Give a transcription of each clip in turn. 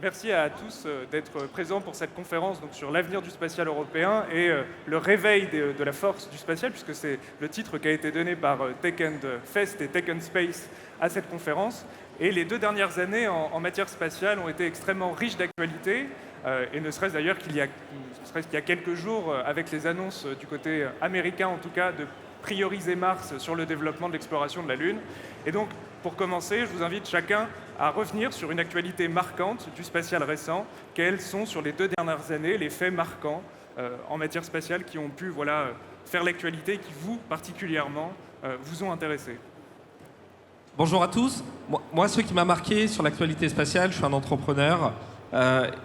Merci à tous d'être présents pour cette conférence donc, sur l'avenir du spatial européen et le réveil de la force du spatial, puisque c'est le titre qui a été donné par Tech and Fest et Tech and Space à cette conférence. Et les 2 dernières années en matière spatiale ont été extrêmement riches d'actualité, et ne serait-ce d'ailleurs qu'il y a quelques jours, avec les annonces du côté américain en tout cas, de prioriser Mars sur le développement de l'exploration de la Lune. Et donc, pour commencer, je vous invite chacun à revenir sur une actualité marquante du spatial récent. Quels sont, sur les 2 dernières années, les faits marquants en matière spatiale qui ont pu faire l'actualité et qui, vous, particulièrement, vous ont intéressé? Bonjour à tous. Moi, ce qui m'a marqué sur l'actualité spatiale, je suis un entrepreneur,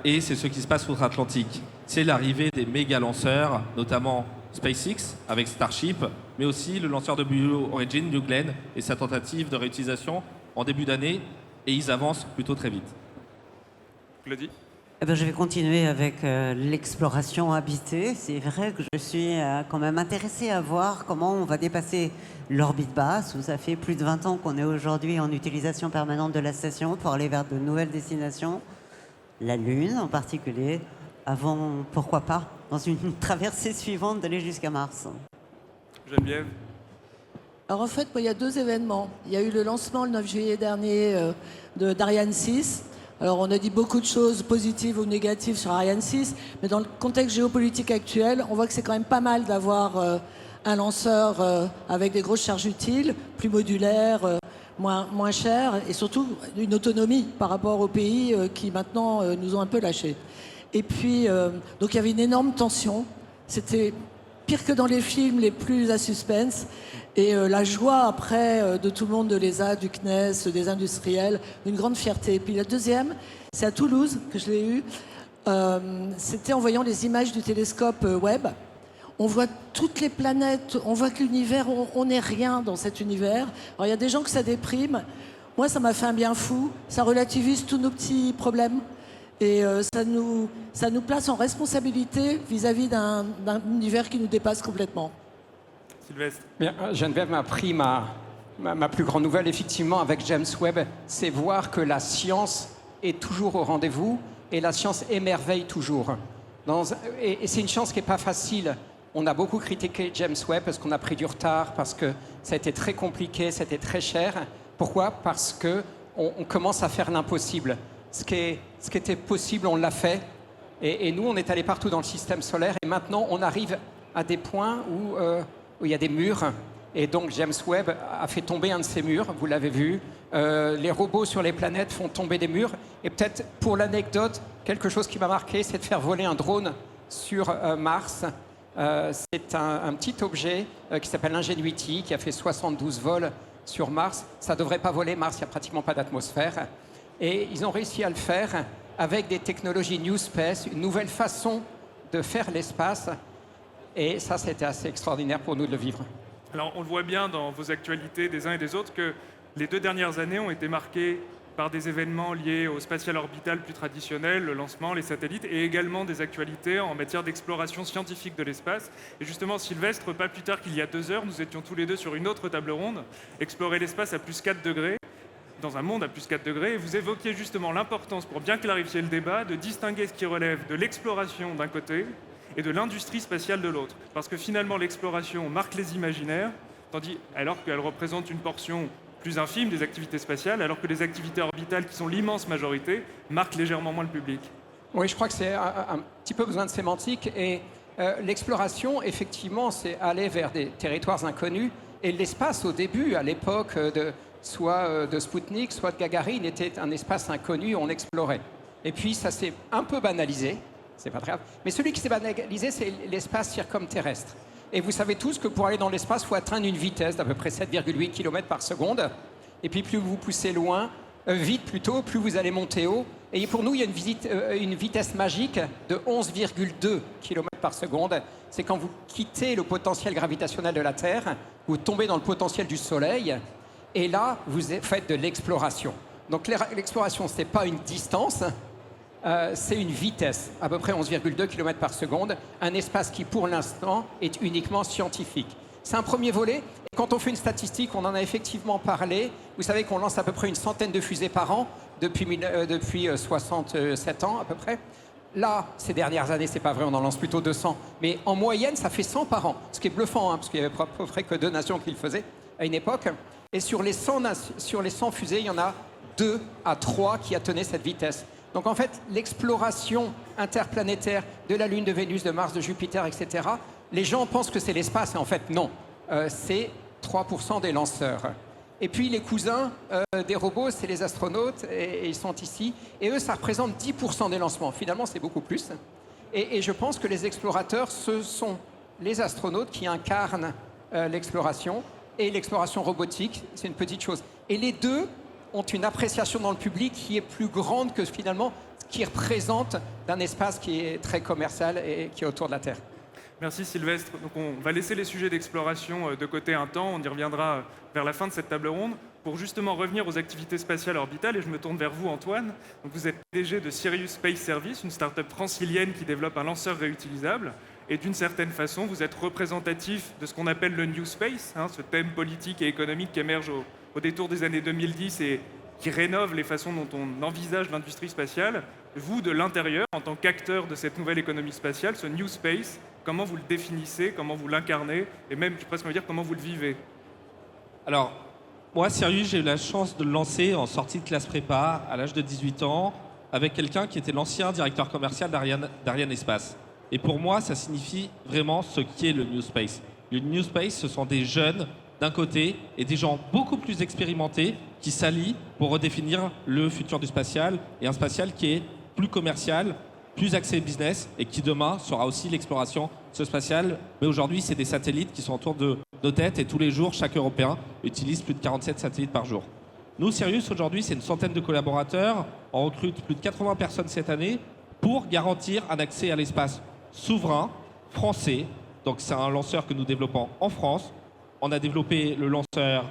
et c'est ce qui se passe outre-Atlantique. C'est l'arrivée des méga lanceurs, notamment SpaceX avec Starship, mais aussi le lanceur de Blue Origin, New Glenn, et sa tentative de réutilisation en début d'année, et ils avancent plutôt très vite. Claudie? Je vais continuer avec l'exploration habitée. C'est vrai que je suis quand même intéressée à voir comment on va dépasser l'orbite basse, où ça fait plus de 20 ans qu'on est aujourd'hui en utilisation permanente de la station pour aller vers de nouvelles destinations, la Lune en particulier, avant, pourquoi pas, dans une traversée suivante, d'aller jusqu'à Mars. Geneviève? Alors en fait, il y a 2 événements. Il y a eu le lancement le 9 juillet dernier d'Ariane 6. Alors on a dit beaucoup de choses positives ou négatives sur Ariane 6, mais dans le contexte géopolitique actuel, on voit que c'est quand même pas mal d'avoir un lanceur avec des grosses charges utiles, plus modulaire, moins cher, et surtout une autonomie par rapport aux pays qui maintenant nous ont un peu lâchés. Et puis, donc il y avait une énorme tension. C'était pire que dans les films les plus à suspense. Et la joie après de tout le monde, de l'ESA, du CNES, des industriels, une grande fierté. Et puis la deuxième, c'est à Toulouse que je l'ai eu. C'était en voyant les images du télescope Webb. On voit toutes les planètes, on voit que l'univers, on n'est rien dans cet univers. Alors il y a des gens que ça déprime. Moi, ça m'a fait un bien fou. Ça relativise tous nos petits problèmes. Et ça nous place en responsabilité vis-à-vis d'un univers qui nous dépasse complètement. Sylvestre? Bien, Geneviève m'a appris ma plus grande nouvelle, effectivement, avec James Webb, c'est voir que la science est toujours au rendez-vous et la science émerveille toujours. Et c'est une chance qui n'est pas facile. On a beaucoup critiqué James Webb parce qu'on a pris du retard, parce que ça a été très compliqué, c'était très cher. Pourquoi? Parce qu'on commence à faire l'impossible. Ce qui était possible, on l'a fait. Et nous, on est allé partout dans le système solaire. Et maintenant, on arrive à des points où il y a des murs. Et donc, James Webb a fait tomber un de ces murs, vous l'avez vu. Les robots sur les planètes font tomber des murs. Et peut-être, pour l'anecdote, quelque chose qui m'a marqué, c'est de faire voler un drone sur Mars. C'est un petit objet qui s'appelle Ingenuity, qui a fait 72 vols sur Mars. Ça ne devrait pas voler, Mars, il n'y a pratiquement pas d'atmosphère. Et ils ont réussi à le faire avec des technologies New Space, une nouvelle façon de faire l'espace. Et ça, c'était assez extraordinaire pour nous de le vivre. Alors, on le voit bien dans vos actualités des uns et des autres que les 2 dernières années ont été marquées par des événements liés au spatial orbital plus traditionnel, le lancement, les satellites, et également des actualités en matière d'exploration scientifique de l'espace. Et justement, Sylvestre, pas plus tard qu'il y a 2 heures, nous étions tous les deux sur une autre table ronde, explorer l'espace à plus 4 degrés, dans un monde à plus 4 degrés, et vous évoquiez justement l'importance, pour bien clarifier le débat, de distinguer ce qui relève de l'exploration d'un côté et de l'industrie spatiale de l'autre. Parce que finalement, l'exploration marque les imaginaires, alors qu'elle représente une portion plus infime des activités spatiales, alors que les activités orbitales, qui sont l'immense majorité, marquent légèrement moins le public. Oui, je crois que c'est un petit peu besoin de sémantique. Et l'exploration, effectivement, c'est aller vers des territoires inconnus. Et l'espace, au début, à l'époque soit de Spoutnik, soit de Gagarine, était un espace inconnu, on explorait. Et puis, ça s'est un peu banalisé, c'est pas grave. Mais celui qui s'est banalisé, c'est l'espace circumterrestre. Et vous savez tous que pour aller dans l'espace, il faut atteindre une vitesse d'à peu près 7,8 km par seconde. Et puis, plus vous poussez loin, vite plutôt, plus vous allez monter haut. Et pour nous, il y a une vitesse magique de 11,2 km par seconde. C'est quand vous quittez le potentiel gravitationnel de la Terre, vous tombez dans le potentiel du Soleil. Et là, vous faites de l'exploration. Donc l'exploration, ce n'est pas une distance, c'est une vitesse, à peu près 11,2 km par seconde, un espace qui, pour l'instant, est uniquement scientifique. C'est un premier volet. Et quand on fait une statistique, on en a effectivement parlé. Vous savez qu'on lance à peu près une centaine de fusées par an depuis 67 ans à peu près. Là, ces dernières années, c'est pas vrai, on en lance plutôt 200. Mais en moyenne, ça fait 100 par an. Ce qui est bluffant, hein, parce qu'il y avait à peu près que 2 nations qui le faisaient à une époque. Et sur les 100 fusées, il y en a 2 à 3 qui atteignaient cette vitesse. Donc en fait, l'exploration interplanétaire de la Lune, de Vénus, de Mars, de Jupiter, etc., les gens pensent que c'est l'espace, et en fait, non. C'est 3% des lanceurs. Et puis les cousins des robots, c'est les astronautes, et ils sont ici. Et eux, ça représente 10% des lancements. Finalement, c'est beaucoup plus. Et je pense que les explorateurs, ce sont les astronautes qui incarnent l'exploration. Et l'exploration robotique, c'est une petite chose. Et les deux ont une appréciation dans le public qui est plus grande que finalement ce qu'ils représentent d'un espace qui est très commercial et qui est autour de la Terre. Merci Sylvestre. Donc on va laisser les sujets d'exploration de côté un temps, on y reviendra vers la fin de cette table ronde pour justement revenir aux activités spatiales orbitales et je me tourne vers vous Antoine. Donc vous êtes PDG de Sirius Space Service, une start-up francilienne qui développe un lanceur réutilisable et d'une certaine façon vous êtes représentatif de ce qu'on appelle le New Space, hein, ce thème politique et économique qui émerge au détour des années 2010 et qui rénove les façons dont on envisage l'industrie spatiale. Vous, de l'intérieur, en tant qu'acteur de cette nouvelle économie spatiale, ce New Space, comment vous le définissez, comment vous l'incarnez, et même, je pourrais me dire, comment vous le vivez? Alors, moi, Sirius, j'ai eu la chance de le lancer en sortie de classe prépa, à l'âge de 18 ans, avec quelqu'un qui était l'ancien directeur commercial d'Ariane Espace. Et pour moi, ça signifie vraiment ce qu'est le New Space. Le New Space, ce sont des jeunes d'un côté et des gens beaucoup plus expérimentés qui s'allient pour redéfinir le futur du spatial et un spatial qui est plus commercial, plus axé business et qui demain sera aussi l'exploration spatiale. Mais aujourd'hui, c'est des satellites qui sont autour de nos têtes et tous les jours, chaque Européen utilise plus de 47 satellites par jour. Nous, Sirius, aujourd'hui, c'est une centaine de collaborateurs. On recrute plus de 80 personnes cette année pour garantir un accès à l'espace souverain, français. Donc c'est un lanceur que nous développons en France. On a développé le lanceur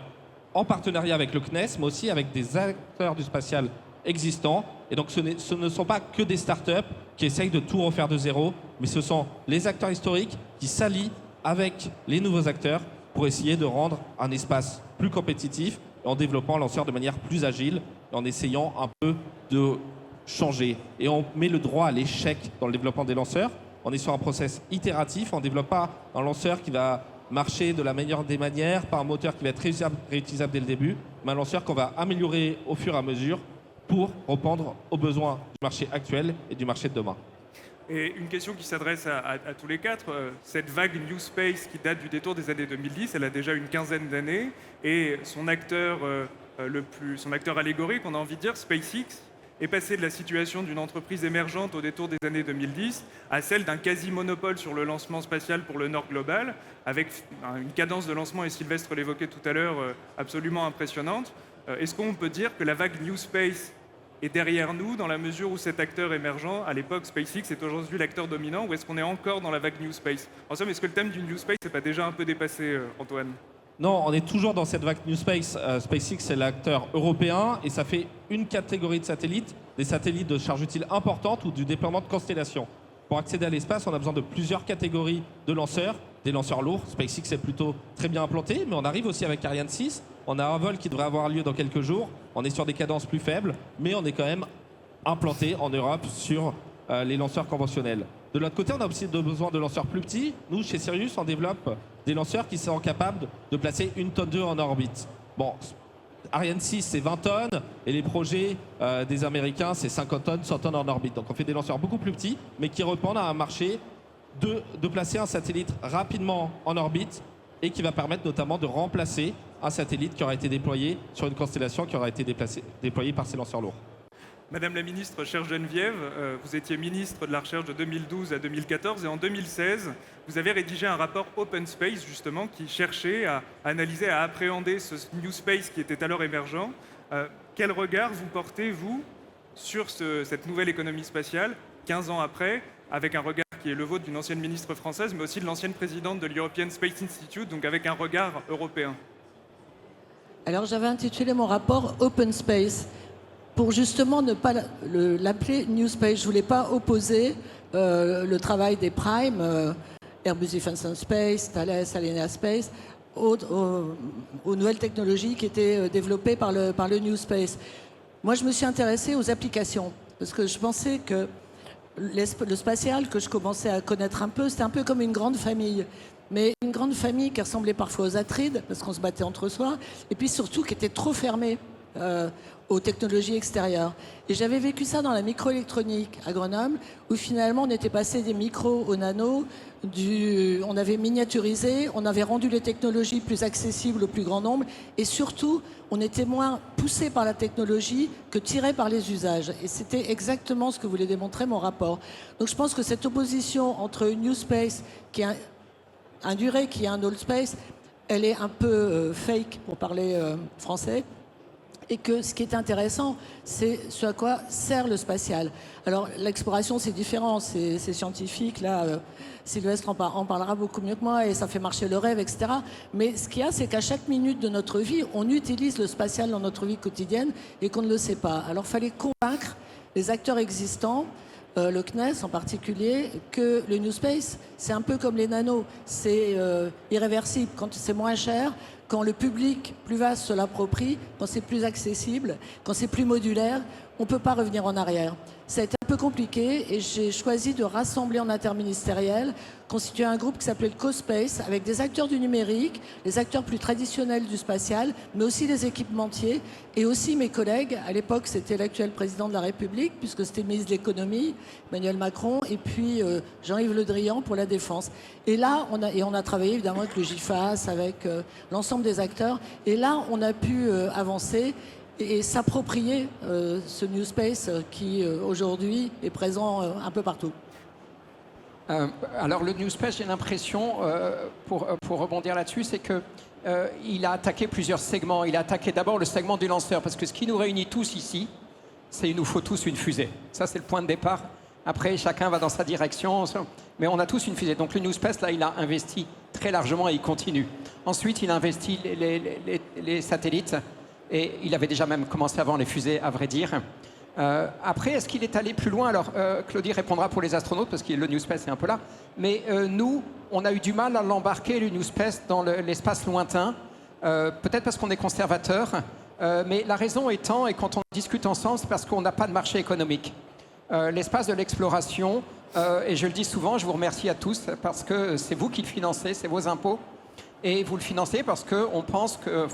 en partenariat avec le CNES, mais aussi avec des acteurs du spatial existants. Et donc ce ne sont pas que des startups qui essayent de tout refaire de zéro, mais ce sont les acteurs historiques qui s'allient avec les nouveaux acteurs pour essayer de rendre un espace plus compétitif en développant un lanceur de manière plus agile et en essayant un peu de changer. Et on met le droit à l'échec dans le développement des lanceurs. On est sur un process itératif, on ne développe pas un lanceur qui va marcher de la meilleure des manières, pas un moteur qui va être réutilisable dès le début, mais un lanceur qu'on va améliorer au fur et à mesure pour répondre aux besoins du marché actuel et du marché de demain. Et une question qui s'adresse à tous les quatre, cette vague New Space qui date du détour des années 2010, elle a déjà une quinzaine d'années, et son acteur allégorique, on a envie de dire, SpaceX, est passé de la situation d'une entreprise émergente au détour des années 2010 à celle d'un quasi-monopole sur le lancement spatial pour le Nord global, avec une cadence de lancement, et Sylvestre l'évoquait tout à l'heure, absolument impressionnante. Est-ce qu'on peut dire que la vague New Space est derrière nous, dans la mesure où cet acteur émergent, à l'époque SpaceX, est aujourd'hui l'acteur dominant, ou est-ce qu'on est encore dans la vague New Space? En somme, est-ce que le thème du New Space n'est pas déjà un peu dépassé, Antoine? Non, on est toujours dans cette vague New Space. SpaceX, c'est l'acteur européen et ça fait une catégorie de satellites, des satellites de charge utile importante ou du déploiement de constellations. Pour accéder à l'espace, on a besoin de plusieurs catégories de lanceurs, des lanceurs lourds. SpaceX est plutôt très bien implanté, mais on arrive aussi avec Ariane 6. On a un vol qui devrait avoir lieu dans quelques jours. On est sur des cadences plus faibles, mais on est quand même implanté en Europe sur les lanceurs conventionnels. De l'autre côté, on a aussi besoin de lanceurs plus petits. Nous, chez Sirius, on développe des lanceurs qui sont capables de placer 1,2 tonne en orbite. Bon, Ariane 6, c'est 20 tonnes, et les projets des Américains, c'est 50 tonnes, 100 tonnes en orbite. Donc on fait des lanceurs beaucoup plus petits, mais qui répondent à un marché de placer un satellite rapidement en orbite, et qui va permettre notamment de remplacer un satellite qui aura été déployé sur une constellation qui aura été déployée par ces lanceurs lourds. Madame la ministre, chère Geneviève, vous étiez ministre de la Recherche de 2012 à 2014 et en 2016, vous avez rédigé un rapport Open Space, justement, qui cherchait à analyser, à appréhender ce New Space qui était alors émergent. Quel regard vous portez, vous, sur cette nouvelle économie spatiale, 15 ans après, avec un regard qui est le vôtre d'une ancienne ministre française, mais aussi de l'ancienne présidente de l'European Space Institute, donc avec un regard européen? Alors j'avais intitulé mon rapport Open Space pour justement ne pas l'appeler New Space. Je ne voulais pas opposer le travail des primes Airbus Defence and Space, Thales, Alenia Space, aux nouvelles technologies qui étaient développées par le New Space. Moi, je me suis intéressée aux applications, parce que je pensais que le spatial, que je commençais à connaître un peu, c'était un peu comme une grande famille. Mais une grande famille qui ressemblait parfois aux Atrides, parce qu'on se battait entre soi, et puis surtout qui était trop fermée aux technologies extérieures. Et j'avais vécu ça dans la microélectronique à Grenoble, où finalement on était passé des micros au nano, on avait miniaturisé, on avait rendu les technologies plus accessibles au plus grand nombre, et surtout on était moins poussé par la technologie que tiré par les usages. Et c'était exactement ce que voulait démontrer mon rapport. Donc je pense que cette opposition entre une New Space, qui est un duré, qui est un old space, elle est un peu fake, pour parler français. Et que ce qui est intéressant, c'est ce à quoi sert le spatial. Alors l'exploration, c'est différent, c'est scientifique, là, Sylvestre en parlera beaucoup mieux que moi, et ça fait marcher le rêve, etc. Mais ce qu'il y a, c'est qu'à chaque minute de notre vie, on utilise le spatial dans notre vie quotidienne et qu'on ne le sait pas. Alors il fallait convaincre les acteurs existants, le CNES en particulier, que le New Space, c'est un peu comme les nanos, c'est irréversible. Quand c'est moins cher, quand le public plus vaste se l'approprie, quand c'est plus accessible, quand c'est plus modulaire, on ne peut pas revenir en arrière. Ça a été un peu compliqué et j'ai choisi de rassembler en interministériel, constituer un groupe qui s'appelait le CoSpace, avec des acteurs du numérique, les acteurs plus traditionnels du spatial, mais aussi les équipementiers, et aussi mes collègues. À l'époque, c'était l'actuel président de la République, puisque c'était le ministre de l'économie, Emmanuel Macron, et puis Jean-Yves Le Drian pour la défense. Et là, on a travaillé évidemment avec le GIFAS, avec l'ensemble des acteurs, et là, on a pu avancer et s'approprier ce New Space qui aujourd'hui est présent un peu partout. Alors le New Space, j'ai l'impression, pour rebondir là-dessus, c'est que il a attaqué plusieurs segments. Il a attaqué d'abord le segment du lanceur, parce que ce qui nous réunit tous ici, c'est qu'il nous faut tous une fusée. Ça, c'est le point de départ. Après, chacun va dans sa direction, mais on a tous une fusée. Donc le New Space, là, il a investi très largement et il continue. Ensuite, il a investi les satellites, et il avait déjà même commencé avant les fusées, à vrai dire. Après, est-ce qu'il est allé plus loin? Alors, Claudie répondra pour les astronautes, parce que le New Space est un peu là. Mais nous, on a eu du mal à l'embarquer, le New Space, dans l'espace lointain. Peut-être parce qu'on est conservateur. Mais la raison étant, et quand on discute ensemble, c'est parce qu'on n'a pas de marché économique. L'espace de l'exploration, et je le dis souvent, je vous remercie à tous, parce que c'est vous qui le financez, c'est vos impôts. Et vous le financez parce qu'on pense que...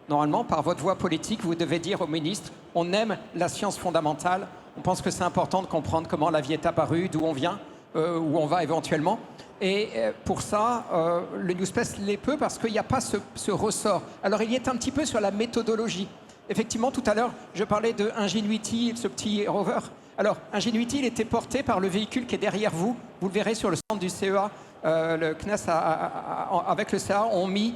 Normalement, par votre voix politique, vous devez dire au ministre, on aime la science fondamentale, on pense que c'est important de comprendre comment la vie est apparue, d'où on vient, où on va éventuellement. Et pour ça, le New Space l'est peu parce qu'il n'y a pas ce ressort. Alors il y est un petit peu sur la méthodologie. Effectivement, tout à l'heure, je parlais de Ingenuity, ce petit rover. Alors, Ingenuity, il était porté par le véhicule qui est derrière vous. Vous le verrez sur le stand du CEA. Le CNES, avec le CEA, ont mis...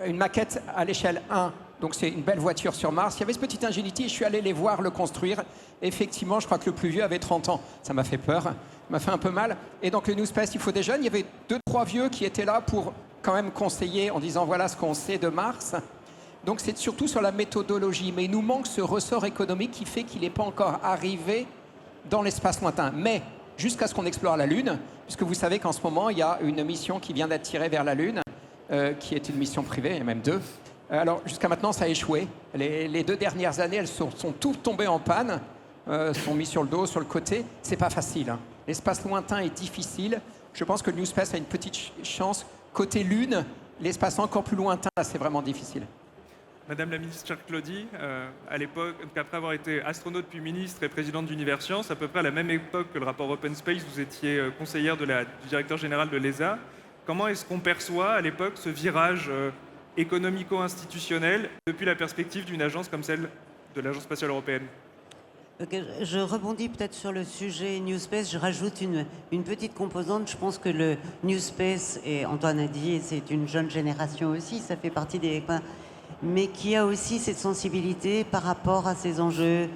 une maquette à l'échelle 1, donc c'est une belle voiture sur Mars. Il y avait ce petit Ingenuity et je suis allé les voir le construire. Effectivement, je crois que le plus vieux avait 30 ans. Ça m'a fait peur, ça m'a fait un peu mal. Et donc le New Space, il faut des jeunes. Il y avait 2-3 vieux qui étaient là pour quand même conseiller en disant voilà ce qu'on sait de Mars. Donc c'est surtout sur la méthodologie. Mais il nous manque ce ressort économique qui fait qu'il n'est pas encore arrivé dans l'espace lointain. Mais jusqu'à ce qu'on explore la Lune, puisque vous savez qu'en ce moment, il y a une mission qui vient d'être tirée vers la Lune, qui est une mission privée, il y a même 2. Alors, jusqu'à maintenant, ça a échoué. Les 2 dernières années, elles sont toutes tombées en panne, sont mises sur le dos, sur le côté. C'est pas facile. Hein. L'espace lointain est difficile. Je pense que le New Space a une petite chance. Côté Lune, l'espace encore plus lointain, là, c'est vraiment difficile. Madame la ministre, chère Claudie, à l'époque, après avoir été astronaute puis ministre et présidente d'Univers Science, à peu près à la même époque que le rapport Open Space, vous étiez conseillère du directeur général de l'ESA. Comment est-ce qu'on perçoit à l'époque ce virage économico-institutionnel depuis la perspective d'une agence comme celle de l'Agence spatiale européenne? Je rebondis peut-être sur le sujet New Space. Je rajoute une petite composante. Je pense que le New Space, et Antoine a dit, c'est une jeune génération aussi, ça fait partie des... Mais qui a aussi cette sensibilité par rapport à ces enjeux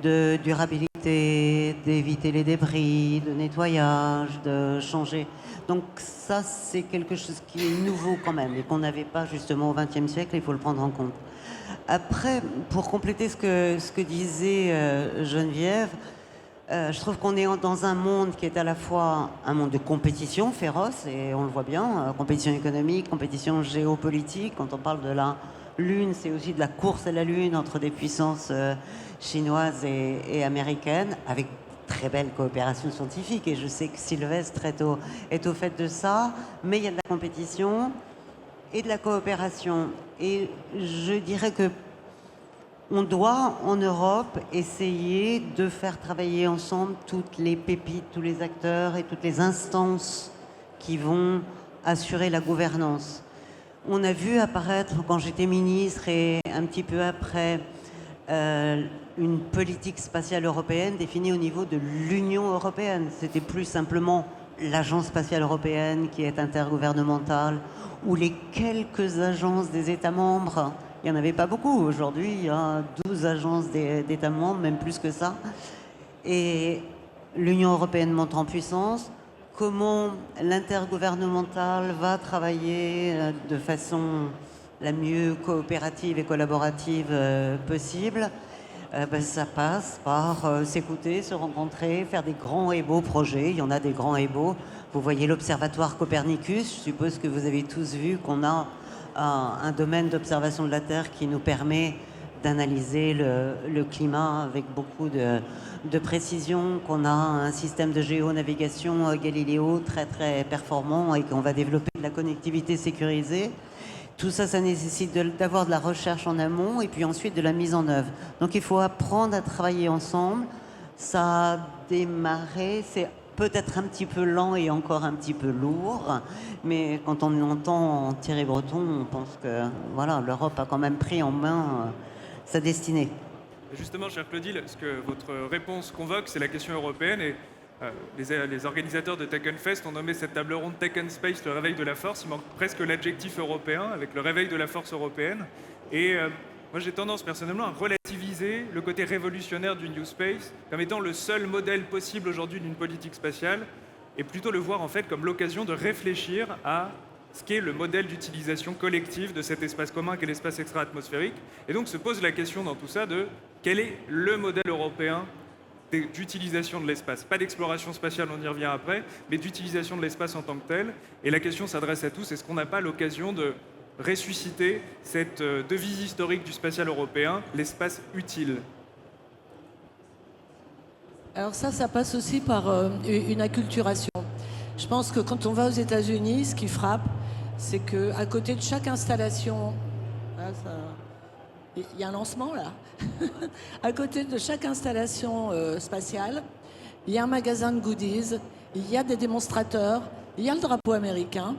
de durabilité, d'éviter les débris, de nettoyage, de changer. Donc ça, c'est quelque chose qui est nouveau quand même et qu'on n'avait pas justement au XXe siècle, il faut le prendre en compte. Après, pour compléter ce que disait Geneviève, Je trouve qu'on est dans un monde qui est à la fois un monde de compétition féroce, et on le voit bien, compétition économique, compétition géopolitique. Quand on parle de la Lune, c'est aussi de la course à la Lune entre des puissances chinoises et américaines, avec très belle coopération scientifique. Et je sais que Sylvestre est au fait de ça, mais il y a de la compétition et de la coopération. Et je dirais que on doit, en Europe, essayer de faire travailler ensemble toutes les pépites, tous les acteurs et toutes les instances qui vont assurer la gouvernance. On a vu apparaître, quand j'étais ministre et un petit peu après, une politique spatiale européenne définie au niveau de l'Union européenne. C'était plus simplement l'Agence spatiale européenne qui est intergouvernementale, ou les quelques agences des États membres. Il n'y en avait pas beaucoup. Aujourd'hui, il y a 12 agences d'États membres, même plus que ça. Et l'Union européenne monte en puissance. Comment l'intergouvernemental va travailler de façon la mieux coopérative et collaborative possible? Ça passe par s'écouter, se rencontrer, faire des grands et beaux projets. Il y en a des grands et beaux. Vous voyez l'Observatoire Copernicus. Je suppose que vous avez tous vu qu'on a un domaine d'observation de la Terre qui nous permet d'analyser le climat avec beaucoup de précision, qu'on a un système de géonavigation Galileo très très performant et qu'on va développer de la connectivité sécurisée. Tout ça, ça nécessite d'avoir de la recherche en amont et puis ensuite de la mise en œuvre. Donc il faut apprendre à travailler ensemble. Ça a démarré, c'est peut-être un petit peu lent et encore un petit peu lourd, mais quand on entend Thierry Breton, on pense que voilà, l'Europe a quand même pris en main sa destinée. Justement, cher Claudine, ce que votre réponse convoque, c'est la question européenne. Et les organisateurs de Tech Fest ont nommé cette table ronde Tech and Space le réveil de la force. Il manque presque l'adjectif européen, avec le réveil de la force européenne. Et moi, j'ai tendance personnellement à relativiser le côté révolutionnaire du New Space comme étant le seul modèle possible aujourd'hui d'une politique spatiale, et plutôt le voir en fait comme l'occasion de réfléchir à ce qu'est le modèle d'utilisation collective de cet espace commun qu'est l'espace extra-atmosphérique. Et donc se pose la question dans tout ça de quel est le modèle européen d'utilisation de l'espace. Pas d'exploration spatiale, on y revient après, mais d'utilisation de l'espace en tant que tel. Et la question s'adresse à tous, est-ce qu'on n'a pas l'occasion de ressusciter cette devise historique du spatial européen, l'espace utile? Alors ça passe aussi par une acculturation. Je pense que quand on va aux États-Unis, ce qui frappe, c'est qu'à côté de chaque installation, il y a un lancement là, à côté de chaque installation spatiale, il y a un magasin de goodies, il y a des démonstrateurs, il y a le drapeau américain.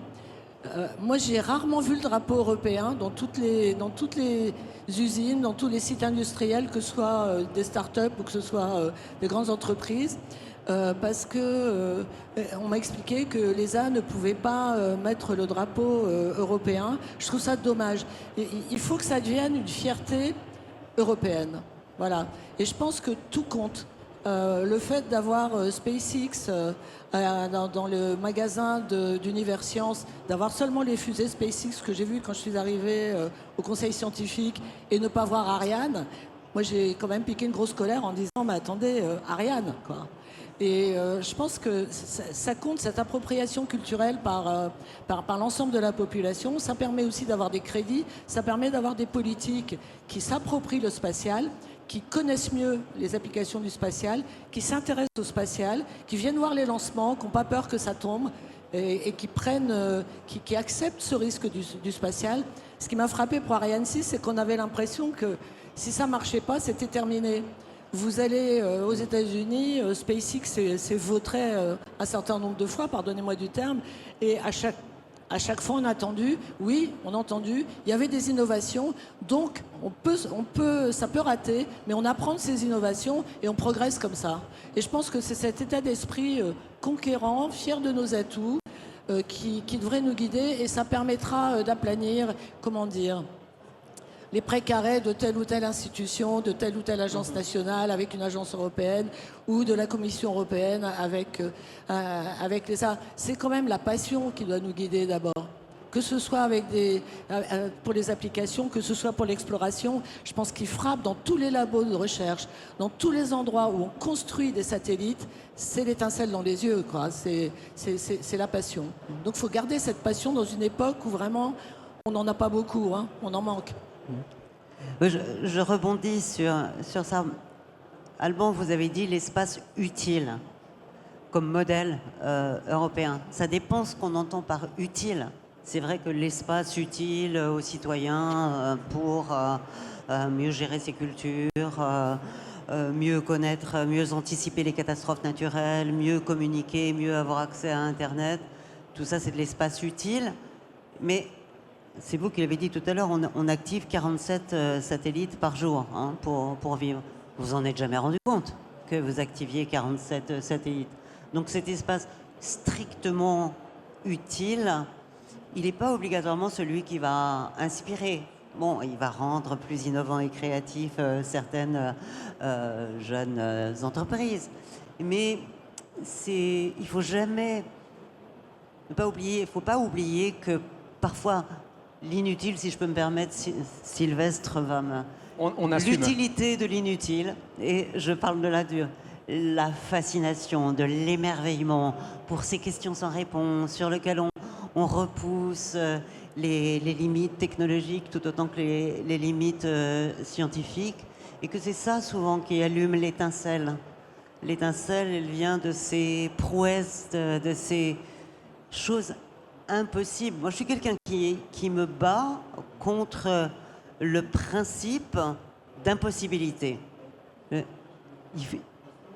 Moi, j'ai rarement vu le drapeau européen dans toutes les usines, dans tous les sites industriels, que ce soit des start-up ou que ce soit des grandes entreprises. Parce que on m'a expliqué que l'ESA ne pouvait pas mettre le drapeau européen. Je trouve ça dommage. Il faut que ça devienne une fierté européenne. Voilà. Et je pense que tout compte. Le fait d'avoir SpaceX dans le magasin d'Univers Science, d'avoir seulement les fusées SpaceX que j'ai vues quand je suis arrivée au conseil scientifique et ne pas voir Ariane, moi j'ai quand même piqué une grosse colère en disant mais attendez, Ariane quoi. Et je pense que ça compte, cette appropriation culturelle par l'ensemble de la population. Ça permet aussi d'avoir des crédits, ça permet d'avoir des politiques qui s'approprient le spatial, qui connaissent mieux les applications du spatial, qui s'intéressent au spatial, qui viennent voir les lancements, qui n'ont pas peur que ça tombe et qui acceptent ce risque du spatial. Ce qui m'a frappé pour Ariane 6, c'est qu'on avait l'impression que si ça ne marchait pas, c'était terminé. Vous allez aux États-Unis, SpaceX s'est vautré un certain nombre de fois, pardonnez-moi du terme, et à chaque fois on a entendu, oui, on a entendu, il y avait des innovations, donc ça peut rater, mais on apprend de ces innovations et on progresse comme ça. Et je pense que c'est cet état d'esprit conquérant, fier de nos atouts, qui devrait nous guider, et ça permettra d'aplanir, comment dire, les précarés de telle ou telle institution, de telle ou telle agence nationale avec une agence européenne, ou de la Commission européenne avec les... C'est quand même la passion qui doit nous guider d'abord. que ce soit avec pour les applications, que ce soit pour l'exploration. Je pense qu'il frappe dans tous les labos de recherche, dans tous les endroits où on construit des satellites, c'est l'étincelle dans les yeux, quoi. C'est la passion. Donc il faut garder cette passion dans une époque où vraiment on n'en a pas beaucoup, hein, on en manque. Je rebondis sur ça. Alban, vous avez dit l'espace utile comme modèle européen. Ça dépend ce qu'on entend par utile. C'est vrai que l'espace utile aux citoyens pour mieux gérer ses cultures, mieux connaître, mieux anticiper les catastrophes naturelles, mieux communiquer, mieux avoir accès à Internet, tout ça c'est de l'espace utile. Mais c'est vous qui l'avez dit tout à l'heure, on active 47 satellites par jour, hein, pour vivre. Vous en êtes jamais rendu compte que vous activiez 47 satellites. Donc cet espace strictement utile, il n'est pas obligatoirement celui qui va inspirer. Bon, il va rendre plus innovant et créatif certaines jeunes entreprises. Mais il faut jamais pas oublier, il faut pas oublier que parfois l'inutile, si je peux me permettre, Sylvestre va me... On assume. L'utilité de l'inutile, et je parle de la fascination, de l'émerveillement pour ces questions sans réponse, sur lesquelles on repousse les limites technologiques tout autant que les limites scientifiques, et que c'est ça souvent qui allume l'étincelle. L'étincelle, elle vient de ces prouesses, de ces choses impossibles. Moi, je suis quelqu'un qui me bat contre le principe d'impossibilité.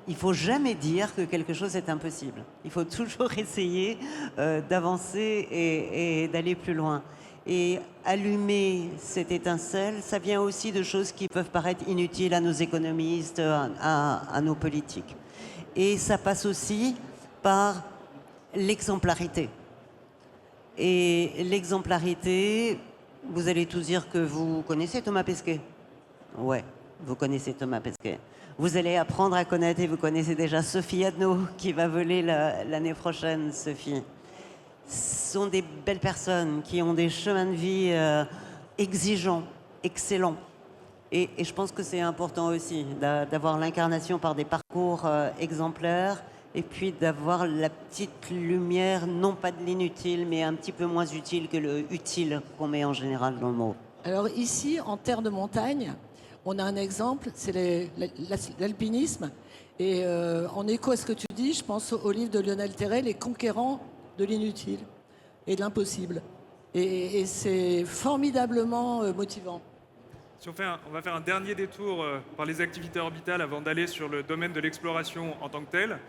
Il faut jamais dire que quelque chose est impossible. Il faut toujours essayer d'avancer et d'aller plus loin. Et allumer cette étincelle, ça vient aussi de choses qui peuvent paraître inutiles à nos économistes, à nos politiques. Et ça passe aussi par l'exemplarité. Et l'exemplarité, vous allez tous dire que vous connaissez Thomas Pesquet. Ouais, vous connaissez Thomas Pesquet. Vous allez apprendre à connaître, et vous connaissez déjà Sophie Adno, qui va voler l'année prochaine, Sophie. Ce sont des belles personnes qui ont des chemins de vie exigeants, excellents. Et je pense que c'est important aussi d'avoir l'incarnation par des parcours exemplaires, et puis d'avoir la petite lumière, non pas de l'inutile, mais un petit peu moins utile que le utile qu'on met en général dans le mot. Alors ici, en terre de montagne, on a un exemple, c'est l'alpinisme. Et en écho à ce que tu dis, je pense au livre de Lionel Terray, Les conquérants de l'inutile et de l'impossible. Et c'est formidablement motivant. Si on va faire un dernier détour par les activités orbitales avant d'aller sur le domaine de l'exploration en tant que tel.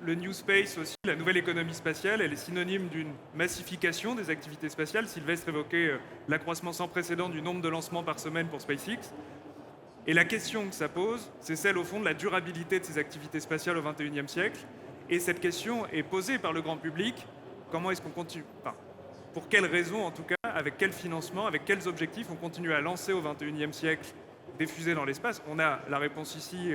Le New Space aussi, la nouvelle économie spatiale, elle est synonyme d'une massification des activités spatiales. Sylvestre évoquait l'accroissement sans précédent du nombre de lancements par semaine pour SpaceX. Et la question que ça pose, c'est celle au fond de la durabilité de ces activités spatiales au XXIe siècle. Et cette question est posée par le grand public. Comment est-ce qu'on continue, enfin, pour quelles raisons en tout cas, avec quel financement, avec quels objectifs on continue à lancer au XXIe siècle des fusées dans l'espace? On a la réponse ici,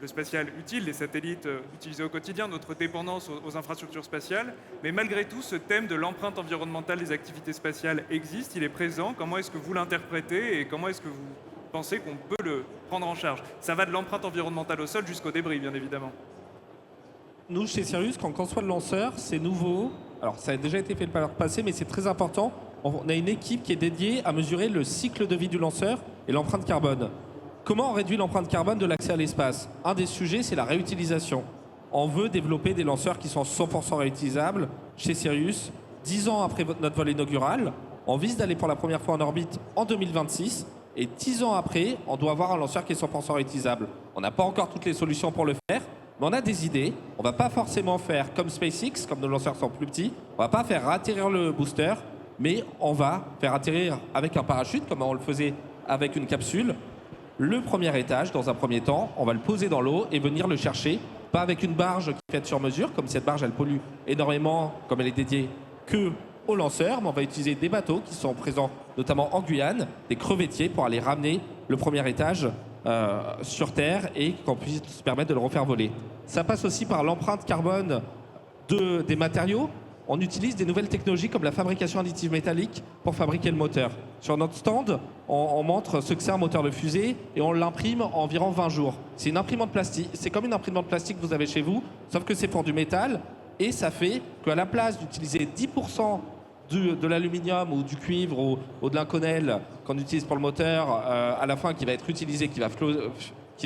le spatial utile, les satellites utilisés au quotidien, notre dépendance aux infrastructures spatiales. Mais malgré tout, ce thème de l'empreinte environnementale des activités spatiales existe, il est présent. Comment est-ce que vous l'interprétez et comment est-ce que vous pensez qu'on peut le prendre en charge? Ça va de l'empreinte environnementale au sol jusqu'au débris, bien évidemment. Nous, chez Sirius, quand on conçoit le lanceur, c'est nouveau. Alors, ça a déjà été fait par le passé, mais c'est très important. On a une équipe qui est dédiée à mesurer le cycle de vie du lanceur et l'empreinte carbone. Comment on réduit l'empreinte carbone de l'accès à l'espace? Un des sujets, c'est la réutilisation. On veut développer des lanceurs qui sont 100% réutilisables chez Sirius. 10 ans après notre vol inaugural, on vise d'aller pour la première fois en orbite en 2026. Et 10 ans après, on doit avoir un lanceur qui est 100% réutilisable. On n'a pas encore toutes les solutions pour le faire, mais on a des idées. On ne va pas forcément faire comme SpaceX, comme nos lanceurs sont plus petits. On ne va pas faire atterrir le booster, mais on va faire atterrir avec un parachute, comme on le faisait avec une capsule, le premier étage dans un premier temps. On va le poser dans l'eau et venir le chercher. Pas avec une barge qui est faite sur mesure, comme cette barge, elle pollue énormément, comme elle est dédiée que aux lanceurs, mais on va utiliser des bateaux qui sont présents notamment en Guyane, des crevettiers pour aller ramener le premier étage sur Terre et qu'on puisse se permettre de le refaire voler. Ça passe aussi par l'empreinte carbone des matériaux. on utilise des nouvelles technologies comme la fabrication additive métallique pour fabriquer le moteur. Sur notre stand, on montre ce que c'est un moteur de fusée et on l'imprime en environ 20 jours. C'est une imprimante plastique, c'est comme une imprimante plastique que vous avez chez vous, sauf que c'est pour du métal et ça fait qu'à la place d'utiliser 10% de l'aluminium ou du cuivre ou de l'inconel qu'on utilise pour le moteur à la fin qui va être utilisé, qui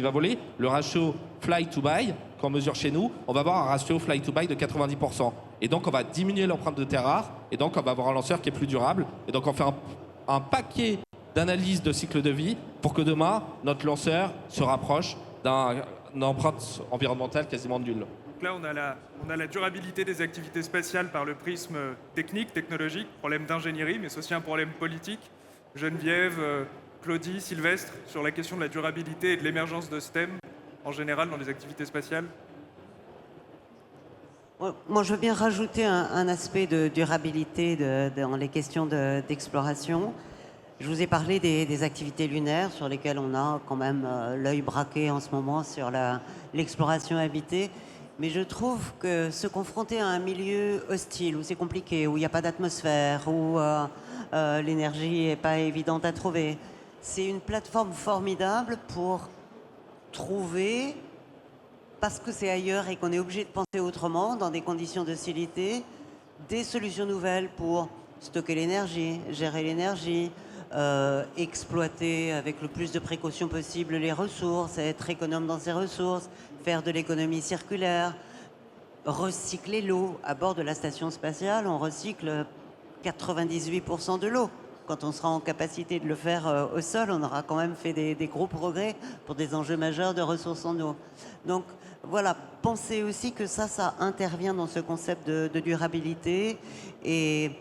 va voler, le ratio fly to buy qu'on mesure chez nous, on va avoir un ratio fly to buy de 90%. Et donc on va diminuer l'empreinte de terres rares et donc on va avoir un lanceur qui est plus durable. Et donc on fait un paquet d'analyses de cycle de vie pour que demain notre lanceur se rapproche d'une empreinte environnementale quasiment nulle. Donc là, on a la durabilité des activités spatiales par le prisme technique, technologique, problème d'ingénierie, mais c'est aussi un problème politique. Geneviève, Claudie, Sylvestre, sur la question de la durabilité et de l'émergence de STEM en général dans les activités spatiales. Moi, je veux bien rajouter un aspect de durabilité dans les questions d'exploration. Je vous ai parlé des activités lunaires sur lesquelles on a quand même l'œil braqué en ce moment sur l'exploration habitée. Mais je trouve que se confronter à un milieu hostile, où c'est compliqué, où il n'y a pas d'atmosphère, où l'énergie n'est pas évidente à trouver, c'est une plateforme formidable pour trouver, parce que c'est ailleurs et qu'on est obligé de penser autrement, dans des conditions d'hostilité, des solutions nouvelles pour stocker l'énergie, gérer l'énergie, exploiter avec le plus de précautions possible les ressources, être économe dans ses ressources, faire de l'économie circulaire, recycler l'eau. À bord de la station spatiale, on recycle 98% de l'eau. Quand on sera en capacité de le faire au sol, on aura quand même fait des gros progrès pour des enjeux majeurs de ressources en eau. Donc voilà, pensez aussi que ça intervient dans ce concept de durabilité et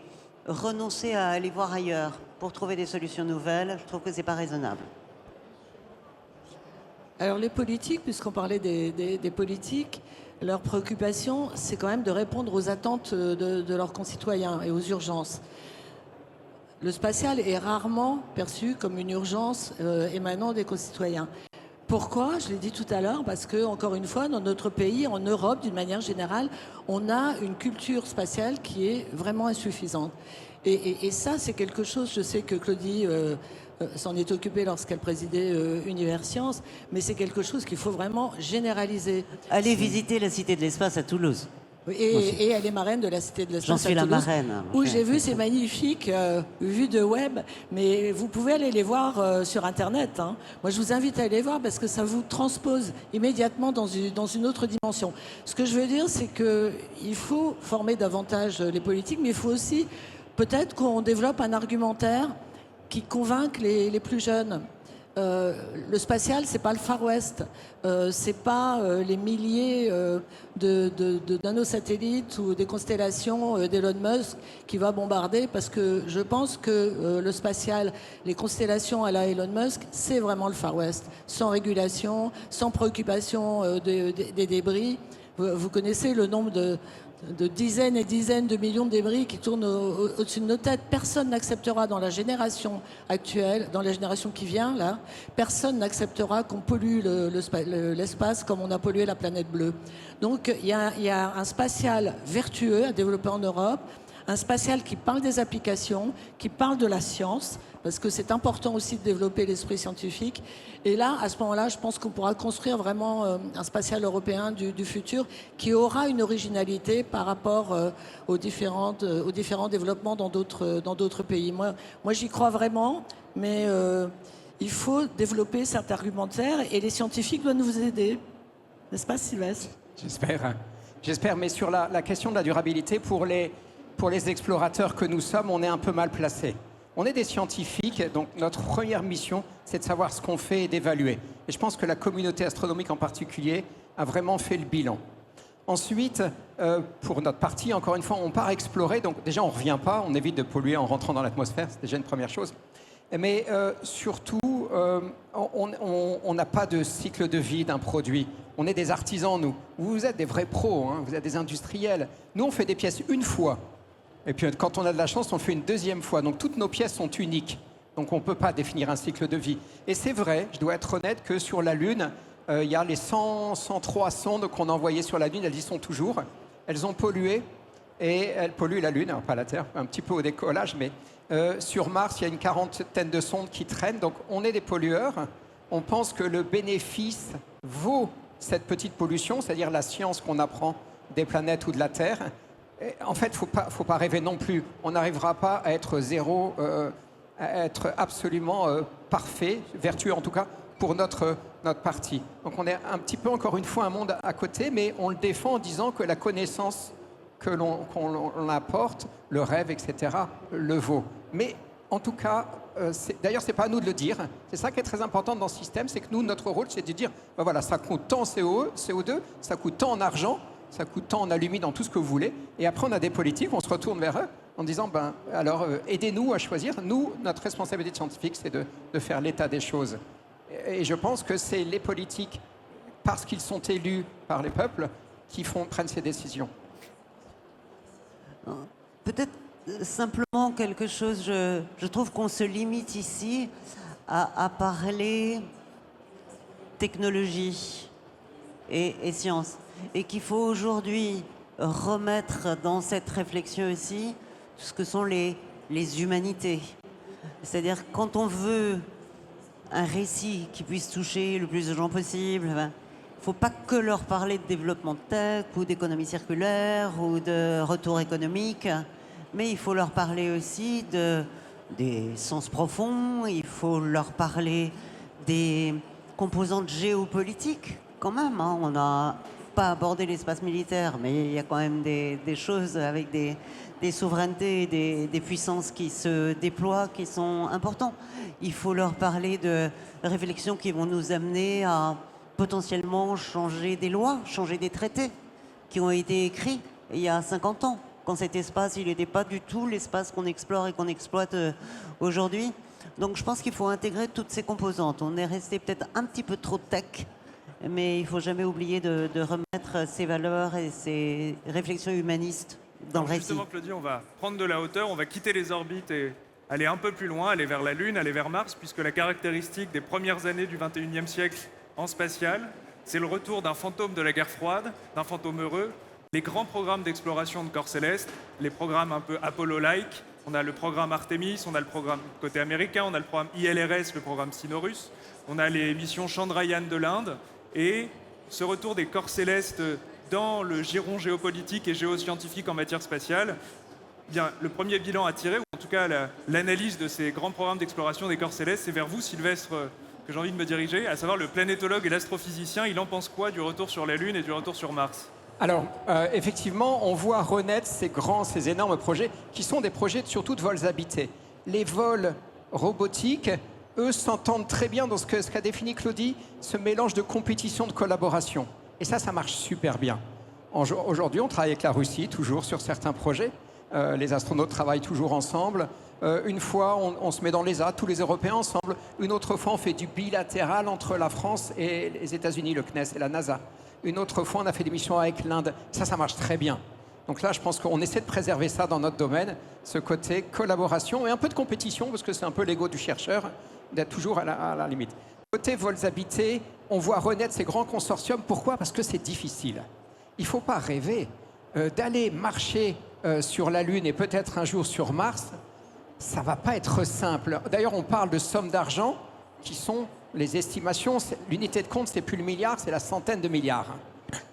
renoncer à aller voir ailleurs pour trouver des solutions nouvelles, je trouve que c'est pas raisonnable. Alors les politiques, puisqu'on parlait des politiques, leur préoccupation, c'est quand même de répondre aux attentes de leurs concitoyens et aux urgences. Le spatial est rarement perçu comme une urgence émanant des concitoyens. Pourquoi? Je l'ai dit tout à l'heure, parce que, encore une fois, dans notre pays, en Europe, d'une manière générale, on a une culture spatiale qui est vraiment insuffisante. Et ça, c'est quelque chose, je sais que Claudie s'en est occupée lorsqu'elle présidait Univers Sciences, mais c'est quelque chose qu'il faut vraiment généraliser. Allez visiter la Cité de l'Espace à Toulouse. Et elle est marraine de la Cité de l'Espace à Toulouse. J'en suis la marraine. Où j'ai vu ces magnifiques vues de web, mais vous pouvez aller les voir sur Internet. Hein. Moi, je vous invite à aller les voir parce que ça vous transpose immédiatement dans une autre dimension. Ce que je veux dire, c'est qu'il faut former davantage les politiques, mais il faut aussi peut-être qu'on développe un argumentaire qui convainque les plus jeunes. Le spatial, c'est pas le Far West, c'est pas les milliers de nanosatellites ou des constellations d'Elon Musk qui va bombarder, parce que je pense que le spatial, les constellations à la Elon Musk, c'est vraiment le Far West, sans régulation, sans préoccupation des débris. Vous connaissez le nombre de dizaines et dizaines de millions de débris qui tournent au-dessus de nos têtes. Personne n'acceptera dans la génération actuelle, dans la génération qui vient, là, personne n'acceptera qu'on pollue l'espace comme on a pollué la planète bleue. Donc il y a un spatial vertueux à développer en Europe, un spatial qui parle des applications, qui parle de la science, parce que c'est important aussi de développer l'esprit scientifique. Et là, à ce moment-là, je pense qu'on pourra construire vraiment un spatial européen du futur qui aura une originalité par rapport aux différents développements dans d'autres pays. Moi j'y crois vraiment, mais il faut développer cet argumentaire et les scientifiques doivent nous aider. N'est-ce pas, Sylvestre? J'espère, mais sur la question de la durabilité, pour les explorateurs que nous sommes, on est un peu mal placés. On est des scientifiques, donc notre première mission, c'est de savoir ce qu'on fait et d'évaluer. Et je pense que la communauté astronomique en particulier a vraiment fait le bilan. Ensuite, pour notre partie, encore une fois, on part explorer. Donc déjà, on ne revient pas, on évite de polluer en rentrant dans l'atmosphère, c'est déjà une première chose. Mais surtout, on n'a pas de cycle de vie d'un produit. On est des artisans, nous. Vous êtes des vrais pros, hein, vous êtes des industriels. Nous, on fait des pièces une fois. Et puis quand on a de la chance, on le fait une deuxième fois. Donc toutes nos pièces sont uniques. Donc on ne peut pas définir un cycle de vie. Et c'est vrai, je dois être honnête, que sur la Lune, il y a les 103 sondes qu'on a envoyées sur la Lune, elles y sont toujours. Elles ont pollué. et elle pollue la Lune, alors pas la Terre, un petit peu au décollage, mais sur Mars, il y a une quarantaine de sondes qui traînent, donc on est des pollueurs. On pense que le bénéfice vaut cette petite pollution, c'est-à-dire la science qu'on apprend des planètes ou de la Terre. Et en fait, faut pas rêver non plus. On n'arrivera pas à être zéro, à être absolument parfait, vertueux en tout cas, pour notre partie. Donc on est un petit peu, encore une fois, un monde à côté, mais on le défend en disant que la connaissance qu'on apporte, le rêve, etc., le vaut. Mais en tout cas, d'ailleurs, ce n'est pas à nous de le dire. C'est ça qui est très important dans ce système, c'est que nous, notre rôle, c'est de dire, ben voilà, ça coûte tant en CO2, ça coûte tant en argent, ça coûte tant en alumine, en tout ce que vous voulez. Et après, on a des politiques, on se retourne vers eux en disant, ben, alors, aidez-nous à choisir. Nous, notre responsabilité scientifique, c'est de faire l'état des choses. Et je pense que c'est les politiques, parce qu'ils sont élus par les peuples, qui prennent ces décisions. Peut-être simplement quelque chose, je trouve qu'on se limite ici à parler technologie et science. Et qu'il faut aujourd'hui remettre dans cette réflexion aussi ce que sont les humanités. C'est-à-dire quand on veut un récit qui puisse toucher le plus de gens possible, il ne faut pas que leur parler de développement de tech ou d'économie circulaire ou de retour économique, mais il faut leur parler aussi des sens profonds, il faut leur parler des composantes géopolitiques quand même. Hein. On n'a pas abordé l'espace militaire, mais il y a quand même des choses avec des souverainetés, des puissances qui se déploient, qui sont importants. Il faut leur parler de réflexions qui vont nous amener à potentiellement changer des lois, changer des traités qui ont été écrits il y a 50 ans, quand cet espace, il n'était pas du tout l'espace qu'on explore et qu'on exploite aujourd'hui. Donc je pense qu'il faut intégrer toutes ces composantes. On est resté peut-être un petit peu trop tech, mais il ne faut jamais oublier de remettre ces valeurs et ces réflexions humanistes dans le récit. Justement, Claudie, on va prendre de la hauteur, on va quitter les orbites et aller un peu plus loin, aller vers la Lune, aller vers Mars, puisque la caractéristique des premières années du 21e siècle en spatial, c'est le retour d'un fantôme de la guerre froide, d'un fantôme heureux, les grands programmes d'exploration de corps célestes, les programmes un peu Apollo-like. On a le programme Artemis, on a le programme côté américain, on a le programme ILRS, le programme sino-russe, on a les missions Chandrayaan de l'Inde, et ce retour des corps célestes dans le giron géopolitique et géoscientifique en matière spatiale, bien, le premier bilan à tirer, ou en tout cas l'analyse de ces grands programmes d'exploration des corps célestes, c'est vers vous, Sylvestre, que j'ai envie de me diriger, à savoir le planétologue et l'astrophysicien. Il en pense quoi du retour sur la Lune et du retour sur Mars ? Alors, effectivement, on voit renaître ces énormes projets, qui sont des projets surtout de vols habités. Les vols robotiques, eux, s'entendent très bien dans ce qu'a défini Claudie, ce mélange de compétition, de collaboration. Et ça marche super bien. Aujourd'hui, on travaille avec la Russie, toujours, sur certains projets. Les astronautes travaillent toujours ensemble. Une fois, on se met dans l'ESA, tous les Européens ensemble. Une autre fois, on fait du bilatéral entre la France et les États-Unis, le CNES et la NASA. Une autre fois, on a fait des missions avec l'Inde. Ça marche très bien. Donc là, je pense qu'on essaie de préserver ça dans notre domaine, ce côté collaboration et un peu de compétition, parce que c'est un peu l'ego du chercheur, d'être toujours à la limite. Côté vols habités, on voit renaître ces grands consortiums. Pourquoi ? Parce que c'est difficile. Il ne faut pas rêver d'aller marcher sur la Lune et peut-être un jour sur Mars. Ça ne va pas être simple. D'ailleurs, on parle de sommes d'argent qui sont les estimations. L'unité de compte, ce n'est plus le milliard, c'est la centaine de milliards.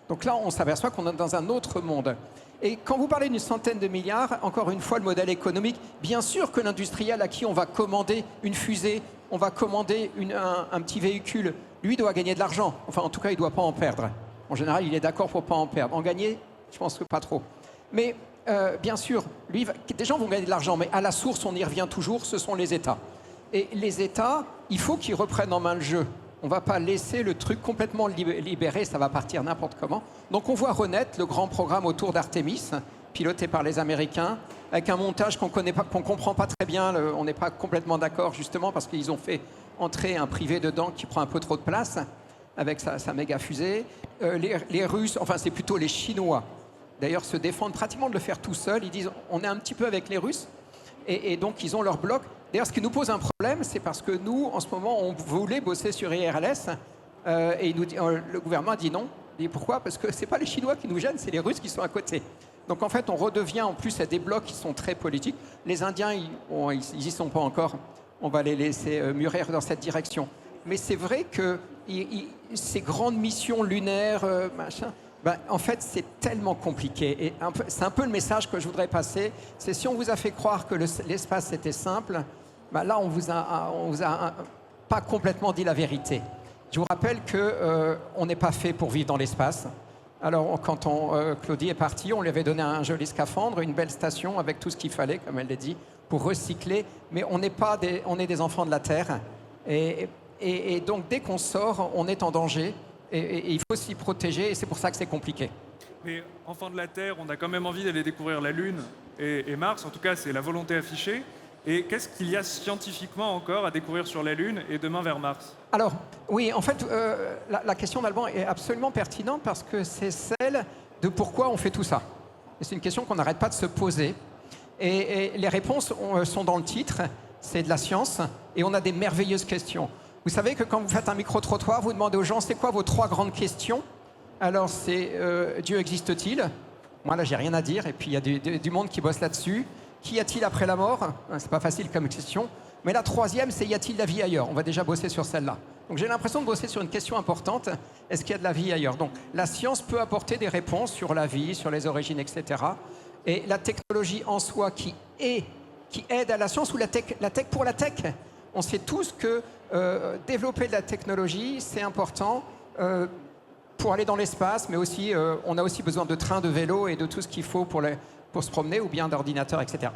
Donc là, on s'aperçoit qu'on est dans un autre monde. Et quand vous parlez d'une centaine de milliards, encore une fois, le modèle économique, bien sûr que l'industriel à qui on va commander une fusée, on va commander un petit véhicule, lui doit gagner de l'argent. Enfin, en tout cas, il ne doit pas en perdre. En général, il est d'accord pour ne pas en perdre. En gagner, je pense que pas trop. Mais bien sûr, des gens vont gagner de l'argent, mais à la source, on y revient toujours, ce sont les États. Et les États, il faut qu'ils reprennent en main le jeu. On ne va pas laisser le truc complètement libéré, ça va partir n'importe comment. Donc on voit renaître le grand programme autour d'Artemis, piloté par les Américains, avec un montage qu'on ne comprend pas très bien. On n'est pas complètement d'accord, justement, parce qu'ils ont fait entrer un privé dedans qui prend un peu trop de place, avec sa méga fusée. Les Russes, enfin c'est plutôt les Chinois, d'ailleurs se défendent pratiquement de le faire tout seuls. Ils disent on est un petit peu avec les Russes, et donc ils ont leur bloc. D'ailleurs, ce qui nous pose un problème, c'est parce que nous, en ce moment, on voulait bosser sur IRLS et le gouvernement a dit non. Et pourquoi ? Parce que ce n'est pas les Chinois qui nous gênent, c'est les Russes qui sont à côté. Donc en fait, on redevient en plus à des blocs qui sont très politiques. Les Indiens, ils y sont pas encore. On va les laisser mûrir dans cette direction. Mais c'est vrai que ces grandes missions lunaires, machin, ben, en fait, c'est tellement compliqué. Et c'est un peu le message que je voudrais passer. C'est si on vous a fait croire que l'espace c'était simple, ben là, on vous a pas complètement dit la vérité. Je vous rappelle qu'on n'est pas fait pour vivre dans l'espace. Alors, quand Claudie est partie, on lui avait donné un joli scaphandre, une belle station avec tout ce qu'il fallait, comme elle l'a dit, pour recycler. Mais on est des enfants de la Terre. Et donc, dès qu'on sort, on est en danger. Et il faut s'y protéger. Et c'est pour ça que c'est compliqué. Mais enfants de la Terre, on a quand même envie d'aller découvrir la Lune et Mars. En tout cas, c'est la volonté affichée. Et qu'est-ce qu'il y a scientifiquement encore à découvrir sur la Lune et demain vers Mars? Alors, oui, en fait, la question d'Alban est absolument pertinente parce que c'est celle de pourquoi on fait tout ça. Et c'est une question qu'on n'arrête pas de se poser. Et les réponses sont dans le titre, c'est de la science, et on a des merveilleuses questions. Vous savez que quand vous faites un micro-trottoir, vous demandez aux gens, c'est quoi vos 3 grandes questions? Alors, c'est Dieu existe-t-il? Moi, là, j'ai rien à dire, et puis il y a du monde qui bosse là-dessus. Qu'y a-t-il après la mort? C'est pas facile comme question. Mais la 3e, c'est y a-t-il de la vie ailleurs? On va déjà bosser sur celle-là. Donc j'ai l'impression de bosser sur une question importante. Est-ce qu'il y a de la vie ailleurs? Donc la science peut apporter des réponses sur la vie, sur les origines, etc. Et la technologie en soi qui aide à la science, ou la tech pour la tech. On sait tous que développer de la technologie, c'est important pour aller dans l'espace, mais aussi on a aussi besoin de trains, de vélos et de tout ce qu'il faut pour se promener, ou bien d'ordinateurs, etc.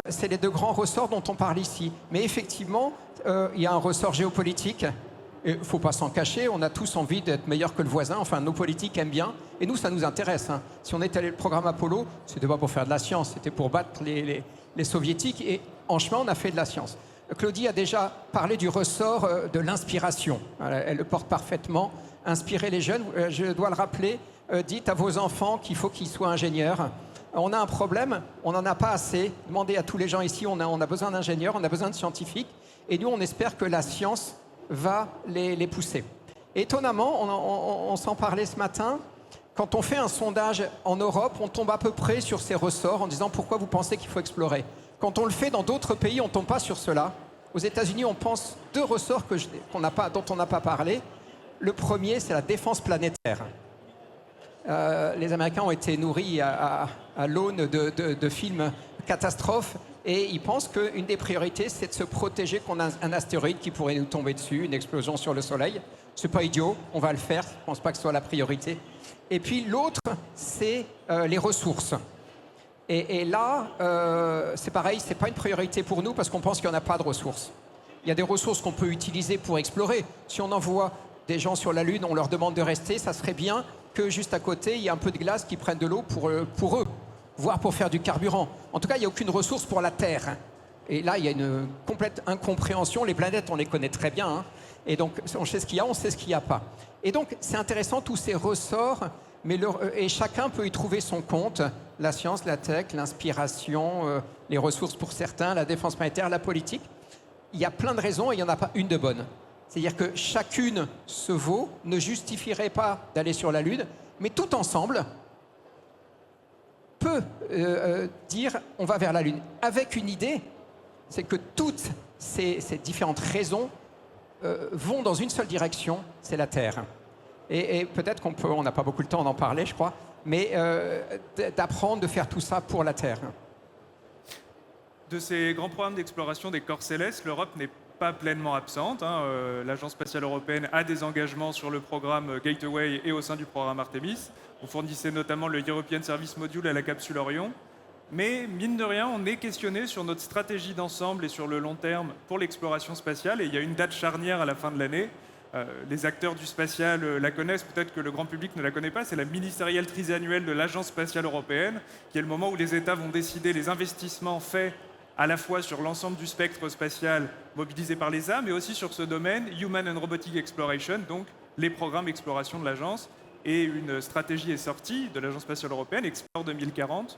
C'est les 2 grands ressorts dont on parle ici. Mais effectivement, il y a un ressort géopolitique. Il ne faut pas s'en cacher, on a tous envie d'être meilleurs que le voisin. Enfin, nos politiques aiment bien. Et nous, ça nous intéresse. Hein. Si on est allé au programme Apollo, c'était pas pour faire de la science, c'était pour battre les soviétiques. Et en chemin, on a fait de la science. Claudie a déjà parlé du ressort de l'inspiration. Elle le porte parfaitement. Inspirer les jeunes, je dois le rappeler, dites à vos enfants qu'il faut qu'ils soient ingénieurs. On a un problème, on n'en a pas assez. Demandez à tous les gens ici, on a besoin d'ingénieurs, on a besoin de scientifiques. Et nous, on espère que la science va les pousser. Et étonnamment, on s'en parlait ce matin, quand on fait un sondage en Europe, on tombe à peu près sur ces ressorts en disant pourquoi vous pensez qu'il faut explorer. Quand on le fait dans d'autres pays, on ne tombe pas sur cela. Aux États-Unis, on pense 2 ressorts dont on n'a pas parlé. Le premier, c'est la défense planétaire. Les Américains ont été nourris à l'aune de films catastrophes et ils pensent qu'une des priorités, c'est de se protéger contre un astéroïde qui pourrait nous tomber dessus, une explosion sur le Soleil. C'est pas idiot, on va le faire, je ne pense pas que ce soit la priorité. Et puis l'autre, c'est les ressources. Et là, c'est pareil, c'est pas une priorité pour nous parce qu'on pense qu'il n'y en a pas de ressources. Il y a des ressources qu'on peut utiliser pour explorer. Si on envoie des gens sur la Lune, on leur demande de rester, ça serait bien que juste à côté, il y ait un peu de glace qui prenne de l'eau pour eux, voire pour faire du carburant. En tout cas, il n'y a aucune ressource pour la Terre. Et là, il y a une complète incompréhension. Les planètes, on les connaît très bien. Hein. Et donc, on sait ce qu'il y a, on sait ce qu'il n'y a pas. Et donc, c'est intéressant, tous ces ressorts, et chacun peut y trouver son compte. La science, la tech, l'inspiration, les ressources pour certains, la défense planétaire, la politique. Il y a plein de raisons et il n'y en a pas une de bonne. C'est-à-dire que chacune se vaut, ne justifierait pas d'aller sur la Lune, mais tout ensemble peut dire on va vers la Lune. Avec une idée, c'est que toutes ces différentes raisons vont dans une seule direction, c'est la Terre. Et peut-être on n'a pas beaucoup le temps d'en parler, je crois, mais d'apprendre de faire tout ça pour la Terre. De ces grands programmes d'exploration des corps célestes, l'Europe n'est pas pleinement absente. Hein. L'Agence spatiale européenne a des engagements sur le programme Gateway et au sein du programme Artemis. On fournissait notamment le European Service Module à la capsule Orion. Mais mine de rien, on est questionné sur notre stratégie d'ensemble et sur le long terme pour l'exploration spatiale. Et il y a une date charnière à la fin de l'année. Les acteurs du spatial la connaissent, peut-être que le grand public ne la connaît pas. C'est la ministérielle trisannuelle de l'Agence spatiale européenne, qui est le moment où les États vont décider les investissements faits à la fois sur l'ensemble du spectre spatial mobilisé par l'ESA, mais aussi sur ce domaine Human and Robotic Exploration, donc les programmes d'exploration de l'agence. Et une stratégie est sortie de l'Agence spatiale européenne, Explore 2040.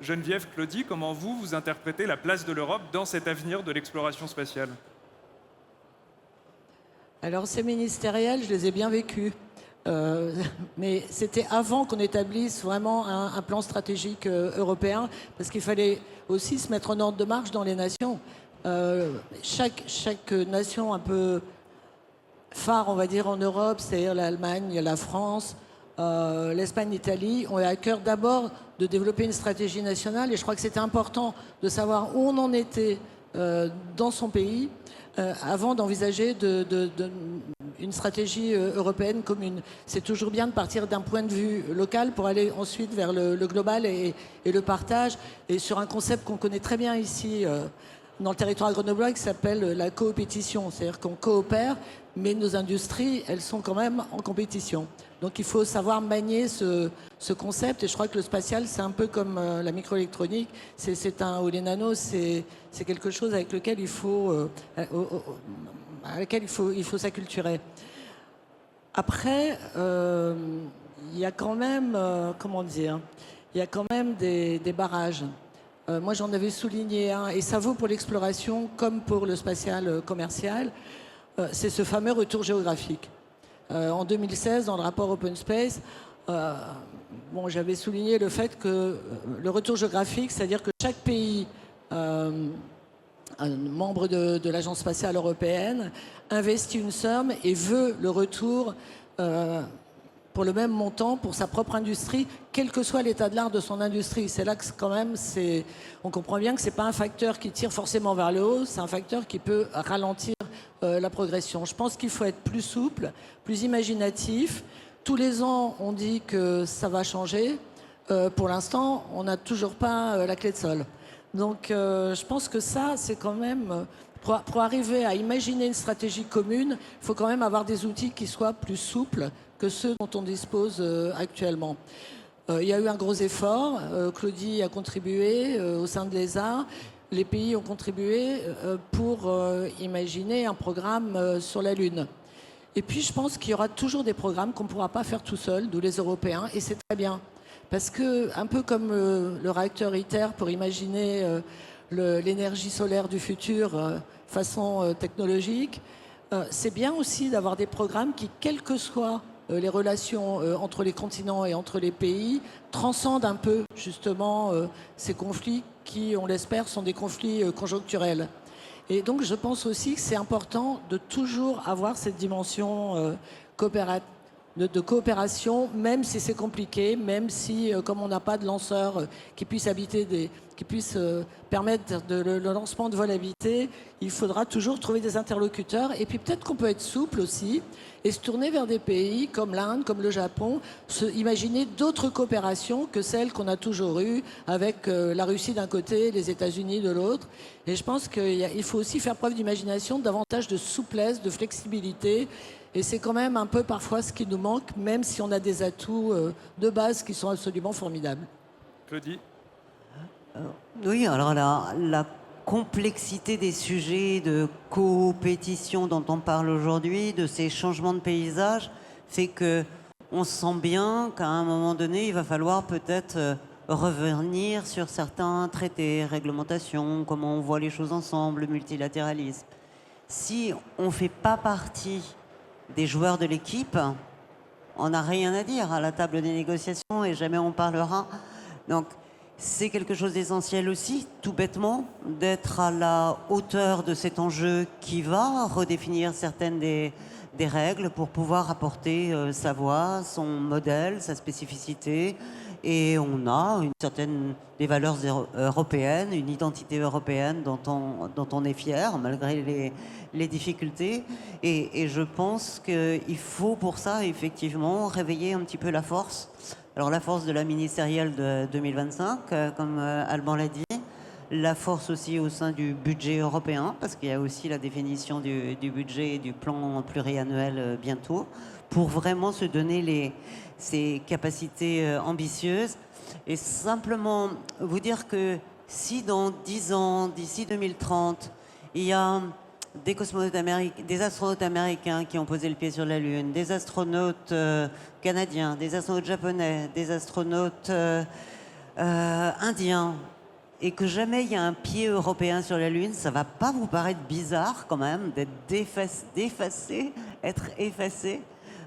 Geneviève, Claudie, comment vous interprétez la place de l'Europe dans cet avenir de l'exploration spatiale? Alors ces ministériels, je les ai bien vécus. Mais c'était avant qu'on établisse vraiment un plan stratégique européen, parce qu'il fallait aussi se mettre en ordre de marche dans les nations. Chaque nation un peu phare, on va dire, en Europe, c'est-à-dire l'Allemagne, la France, l'Espagne, l'Italie, ont eu à cœur d'abord de développer une stratégie nationale. Et je crois que c'était important de savoir où on en était dans son pays avant d'envisager une stratégie européenne commune. C'est toujours bien de partir d'un point de vue local pour aller ensuite vers le global et le partage. Et sur un concept qu'on connaît très bien ici dans le territoire grenoblois qui s'appelle la coopétition. C'est-à-dire qu'on coopère, mais nos industries, elles sont quand même en compétition. Donc il faut savoir manier ce concept. Et je crois que le spatial, c'est un peu comme la microélectronique. Ou les nanos, c'est quelque chose avec lequel il faut s'acculturer. Après, il y a quand même, il y a quand même des barrages. Moi, j'en avais souligné un, et ça vaut pour l'exploration comme pour le spatial commercial. C'est ce fameux retour géographique. En 2016, dans le rapport Open Space, j'avais souligné le fait que le retour géographique, c'est-à-dire que chaque pays un membre de l'Agence spatiale européenne investit une somme et veut le retour pour le même montant pour sa propre industrie, quel que soit l'état de l'art de son industrie. C'est là que quand même, on comprend bien que ce n'est pas un facteur qui tire forcément vers le haut, c'est un facteur qui peut ralentir la progression. Je pense qu'il faut être plus souple, plus imaginatif. Tous les ans, on dit que ça va changer. Pour l'instant, on n'a toujours pas la clé de sol. Donc je pense que ça, c'est quand même... Pour arriver à imaginer une stratégie commune, il faut quand même avoir des outils qui soient plus souples que ceux dont on dispose actuellement. Il y a eu un gros effort. Claudie a contribué au sein de l'ESA. Les pays ont contribué pour imaginer un programme sur la Lune. Et puis je pense qu'il y aura toujours des programmes qu'on ne pourra pas faire tout seul, d'où les Européens, et c'est très bien. Parce que, un peu comme le réacteur ITER pour imaginer l'énergie solaire du futur façon technologique, c'est bien aussi d'avoir des programmes qui, quelles que soient les relations entre les continents et entre les pays, transcendent un peu justement ces conflits qui, on l'espère, sont des conflits conjoncturels. Et donc je pense aussi que c'est important de toujours avoir cette dimension de coopération, même si c'est compliqué, même si, comme on n'a pas de lanceurs qui puissent permettre le lancement de vol habité, il faudra toujours trouver des interlocuteurs. Et puis peut-être qu'on peut être souple aussi et se tourner vers des pays comme l'Inde, comme le Japon, imaginer d'autres coopérations que celles qu'on a toujours eues avec la Russie d'un côté, les États-Unis de l'autre. Et je pense qu'il faut aussi faire preuve d'imagination, davantage de souplesse, de flexibilité. Et c'est quand même un peu parfois ce qui nous manque, même si on a des atouts de base qui sont absolument formidables. Claudie ? Oui, alors la complexité des sujets de coopétition dont on parle aujourd'hui, de ces changements de paysage, fait qu'on sent bien qu'à un moment donné, il va falloir peut-être revenir sur certains traités, réglementations, comment on voit les choses ensemble, le multilatéralisme. Si on ne fait pas partie des joueurs de l'équipe, on n'a rien à dire à la table des négociations et jamais on parlera. Donc, c'est quelque chose d'essentiel aussi, tout bêtement, d'être à la hauteur de cet enjeu qui va redéfinir certaines des règles pour pouvoir apporter sa voix, son modèle, sa spécificité. Et on a des valeurs européennes, une identité européenne dont on est fier, malgré les difficultés. Et je pense qu'il faut pour ça, effectivement, réveiller un petit peu la force. Alors la force de la ministérielle de 2025, comme Alban l'a dit, la force aussi au sein du budget européen, parce qu'il y a aussi la définition du budget et du plan pluriannuel bientôt, pour vraiment se donner ces capacités ambitieuses. Et simplement vous dire que si dans 10 ans, d'ici 2030, il y a des astronautes américains qui ont posé le pied sur la Lune, des astronautes canadiens, des astronautes japonais, des astronautes indiens, et que jamais il y a un pied européen sur la Lune, ça va pas vous paraître bizarre quand même d'être être effacé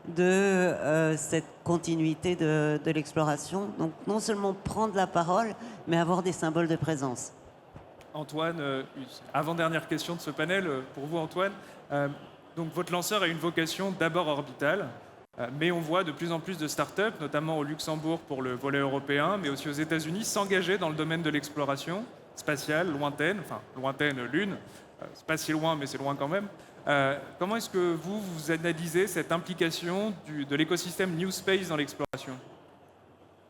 de cette continuité de l'exploration. Donc non seulement prendre la parole, mais avoir des symboles de présence. Antoine, avant-dernière question de ce panel, pour vous Antoine. Donc votre lanceur a une vocation d'abord orbitale, mais on voit de plus en plus de startups, notamment au Luxembourg pour le volet européen, mais aussi aux États-Unis, s'engager dans le domaine de l'exploration spatiale, lointaine, enfin lointaine Lune, c'est pas si loin mais c'est loin quand même. Comment est-ce que vous analysez cette implication de l'écosystème New Space dans l'exploration ?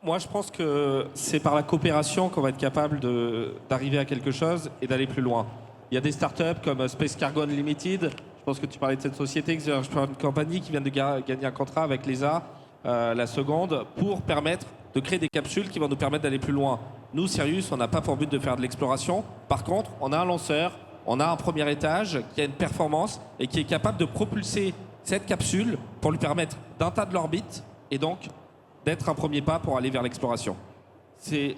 Moi, je pense que c'est par la coopération qu'on va être capable d'arriver à quelque chose et d'aller plus loin. Il y a des startups comme Space Cargo Unlimited. Je pense que tu parlais de cette société, une compagnie qui vient de gagner un contrat avec l'ESA, la seconde, pour permettre de créer des capsules qui vont nous permettre d'aller plus loin. Nous, Sirius, on n'a pas pour but de faire de l'exploration. Par contre, on a un lanceur, on a un premier étage qui a une performance et qui est capable de propulser cette capsule pour lui permettre d'atteindre l'orbite et donc d'être un premier pas pour aller vers l'exploration. C'est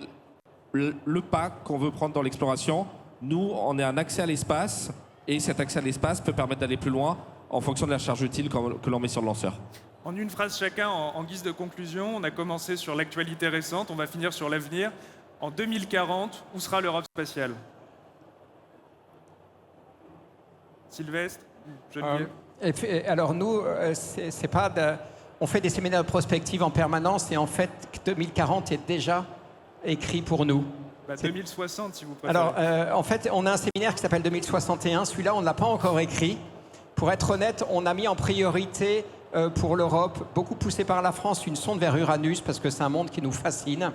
le pas qu'on veut prendre dans l'exploration. Nous, on a un accès à l'espace et cet accès à l'espace peut permettre d'aller plus loin en fonction de la charge utile que l'on met sur le lanceur. En une phrase chacun, en guise de conclusion, on a commencé sur l'actualité récente, on va finir sur l'avenir. En 2040, où sera l'Europe spatiale ? Sylvestre, Geneviève. Alors nous, c'est pas on fait des séminaires de prospective en permanence et en fait 2040 est déjà écrit pour nous. 2060 si vous préférez. Alors en fait on a un séminaire qui s'appelle 2061, celui-là on ne l'a pas encore écrit. Pour être honnête, on a mis en priorité pour l'Europe, beaucoup poussé par la France, une sonde vers Uranus parce que c'est un monde qui nous fascine.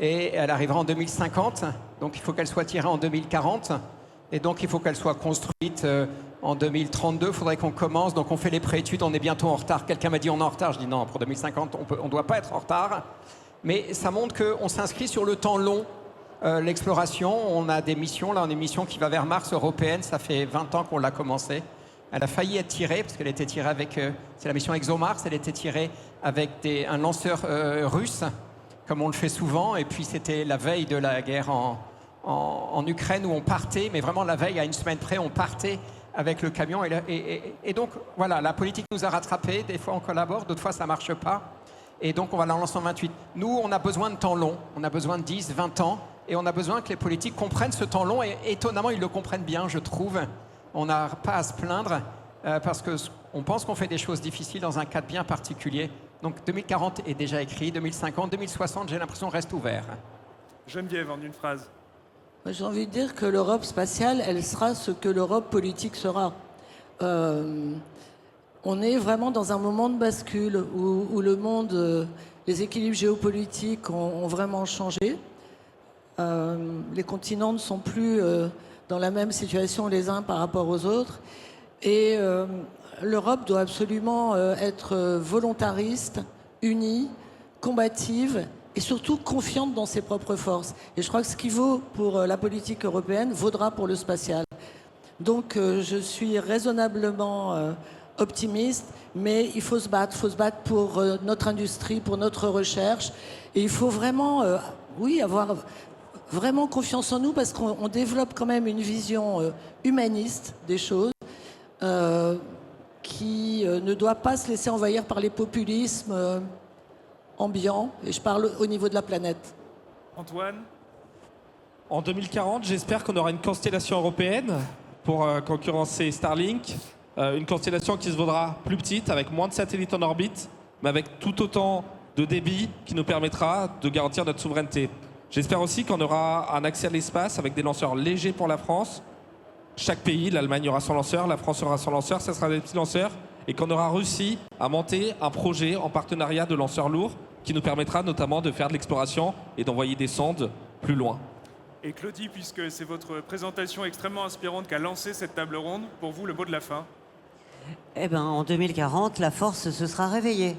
Et elle arrivera en 2050, donc il faut qu'elle soit tirée en 2040. Et donc il faut qu'elle soit construite en 2032, il faudrait qu'on commence. Donc on fait les préétudes, on est bientôt en retard. Quelqu'un m'a dit on est en retard, je dis non, pour 2050 on ne doit pas être en retard. Mais ça montre qu'on s'inscrit sur le temps long, l'exploration. On a des missions, là on a une mission qui va vers Mars européenne, ça fait 20 ans qu'on l'a commencé. Elle a failli être tirée, parce qu'elle était tirée avec, c'est la mission ExoMars, elle était tirée avec un lanceur russe, comme on le fait souvent. Et puis c'était la veille de la guerre en Ukraine où on partait, mais vraiment la veille, à une semaine près, on partait avec le camion. Et donc, voilà, la politique nous a rattrapés. Des fois, on collabore, d'autres fois, ça ne marche pas. Et donc, on va la lancer en 28. Nous, on a besoin de temps long. On a besoin de 10, 20 ans. Et on a besoin que les politiques comprennent ce temps long. Et étonnamment, ils le comprennent bien, je trouve. On n'a pas à se plaindre parce qu'on pense qu'on fait des choses difficiles dans un cadre bien particulier. Donc, 2040 est déjà écrit. 2050, 2060, j'ai l'impression, reste ouvert. Geneviève, en une phrase. J'ai envie de dire que l'Europe spatiale, elle sera ce que l'Europe politique sera. On est vraiment dans un moment de bascule où le monde, les équilibres géopolitiques ont vraiment changé. Les continents ne sont plus dans la même situation les uns par rapport aux autres. Et l'Europe doit absolument être volontariste, unie, combative et surtout confiante dans ses propres forces. Et je crois que ce qui vaut pour la politique européenne vaudra pour le spatial. Donc je suis raisonnablement optimiste, mais il faut se battre pour notre industrie, pour notre recherche. Et il faut vraiment, avoir vraiment confiance en nous parce qu'on développe quand même une vision humaniste des choses qui ne doit pas se laisser envahir par les populismes ambiant, et je parle au niveau de la planète. Antoine ? En 2040, j'espère qu'on aura une constellation européenne pour concurrencer Starlink. Une constellation qui se vaudra plus petite, avec moins de satellites en orbite, mais avec tout autant de débit qui nous permettra de garantir notre souveraineté. J'espère aussi qu'on aura un accès à l'espace avec des lanceurs légers pour la France. Chaque pays, l'Allemagne aura son lanceur, la France aura son lanceur, ça sera des petits lanceurs. Et qu'on aura réussi à monter un projet en partenariat de lanceurs lourds qui nous permettra notamment de faire de l'exploration et d'envoyer des sondes plus loin. Et Claudie, puisque c'est votre présentation extrêmement inspirante qui a lancé cette table ronde, pour vous, le mot de la fin ? Eh bien, en 2040, la force se sera réveillée.